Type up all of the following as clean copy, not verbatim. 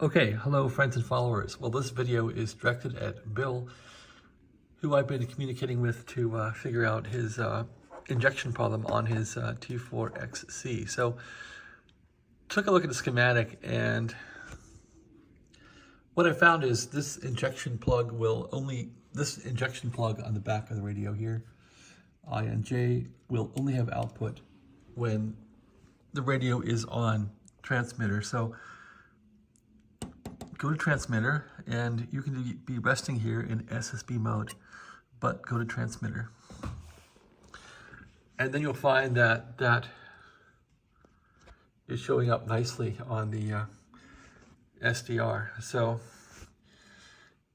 Okay, hello friends and followers. Well, this video is directed at Bill, who I've been communicating with to figure out his injection problem on his T4XC. So, took a look at the schematic, and what I found is this injection plug on the back of the radio here, INJ, will only have output when the radio is on transmitter. So, go to transmitter, and you can be resting here in SSB mode, but go to transmitter. And then you'll find that that is showing up nicely on the SDR. So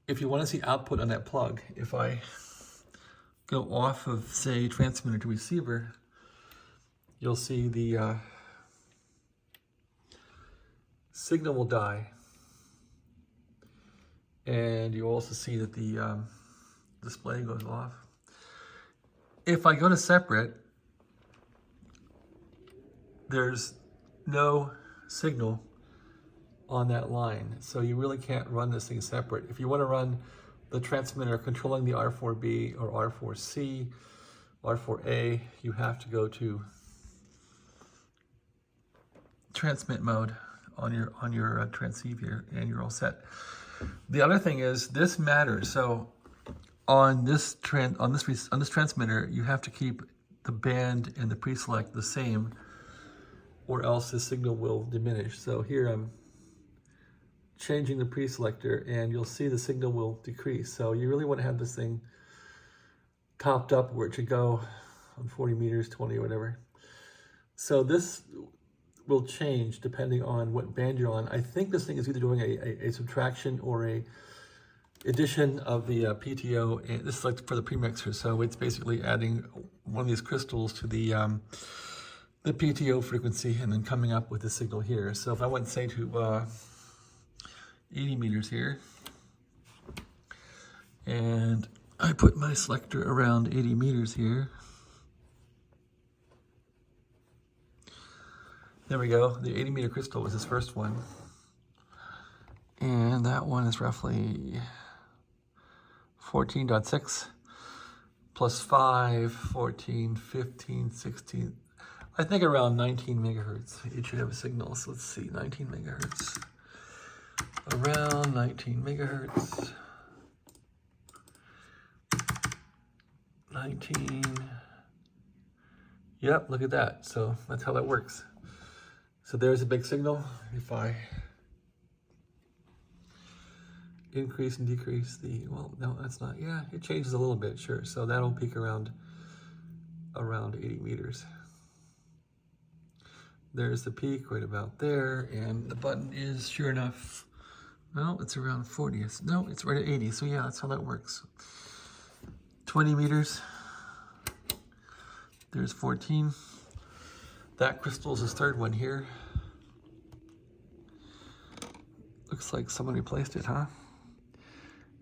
if you want to see output on that plug, if I go off of, say, transmitter to receiver, you'll see the signal will die. And you also see that the display goes off. If I go to separate, there's no signal on that line. So you really can't run this thing separate. If you want to run the transmitter controlling the R4B or R4C, R4A, you have to go to transmit mode on your transceiver, and you're all set. The other thing is this matters. So on this transmitter, you have to keep the band and the preselect the same, or else the signal will diminish. So here I'm changing the preselector, and you'll see the signal will decrease. So you really want to have this thing topped up where it should go on 40 meters, 20 or whatever. So this will change depending on what band you're on. I think this thing is either doing a subtraction or a addition of the PTO, and this is like for the premixer, so it's basically adding one of these crystals to the PTO frequency and then coming up with the signal here. So if I went, say, to 80 meters here, and I put my selector around 80 meters here, there we go. The 80 meter crystal was this first one. And that one is roughly 14.6 plus 5, 14, 15, 16. I think around 19 megahertz. It should have a signal. So let's see, 19 megahertz. Around 19 megahertz. 19. Yep, look at that. So that's how that works. So there's a big signal. If I increase and decrease the, well, no, that's not, yeah, it changes a little bit, sure. So that'll peak around 80 meters. There's the peak right about there, and the button is, sure enough, no, it's around 40. No, it's right at 80. So yeah, that's how that works. 20 meters. There's 14. That crystal is this third one here. Looks like someone replaced it, huh?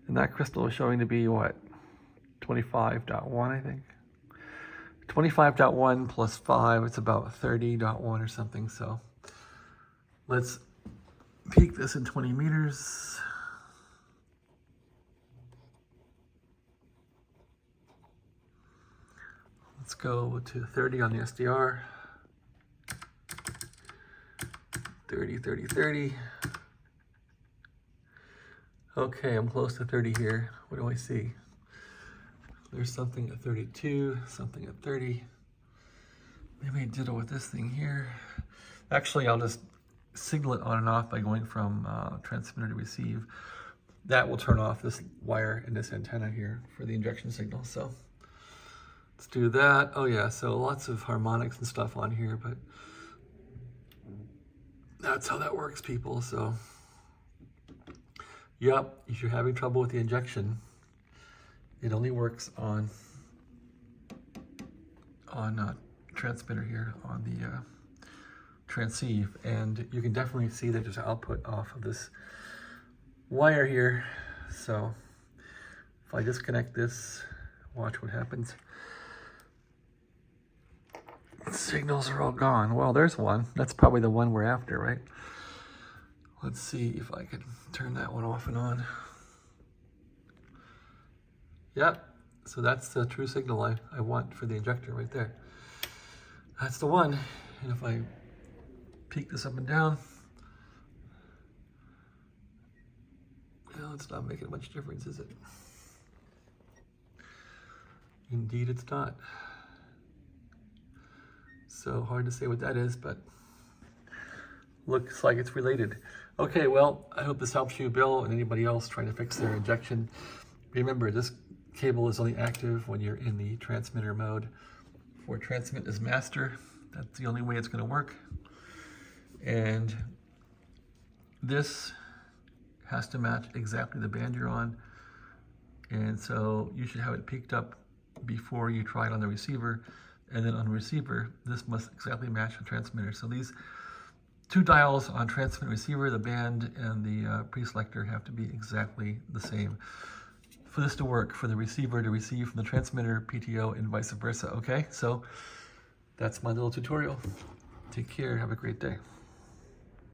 And that crystal is showing to be what? 25.1, I think. 25.1 plus 5, it's about 30.1 or something. So let's peak this in 20 meters. Let's go to 30 on the SDR. 30, 30, 30. Okay, I'm close to 30 here. What do I see? There's something at 32, something at 30. Maybe I did it with this thing here. Actually, I'll just signal it on and off by going from transmitter to receive. That will turn off this wire and this antenna here for the injection signal. So let's do that. Oh yeah, so lots of harmonics and stuff on here, but that's how that works, people. So, yep, if you're having trouble with the injection, it only works on transmitter here on the transceive, and you can definitely see that there's output off of this wire here. So if I disconnect this, watch what happens. Signals are all gone. Well, there's one. That's probably the one we're after, right? Let's see if I can turn that one off and on. Yep, so that's the true signal I want for the injector right there. That's the one. And if I peek this up and down, well, it's not making much difference, is it? Indeed, it's not. So hard to say what that is, but looks like it's related. Okay, well, I hope this helps you, Bill, and anybody else trying to fix their injection. Remember, this cable is only active when you're in the transmitter mode. For transmit as master, that's the only way it's going to work. And this has to match exactly the band you're on. And so you should have it peaked up before you try it on the receiver. And then on the receiver, this must exactly match the transmitter. So these two dials on transmit receiver, the band and the pre-selector have to be exactly the same for this to work, for the receiver to receive from the transmitter, PTO, and vice versa. Okay, so that's my little tutorial. Take care, have a great day.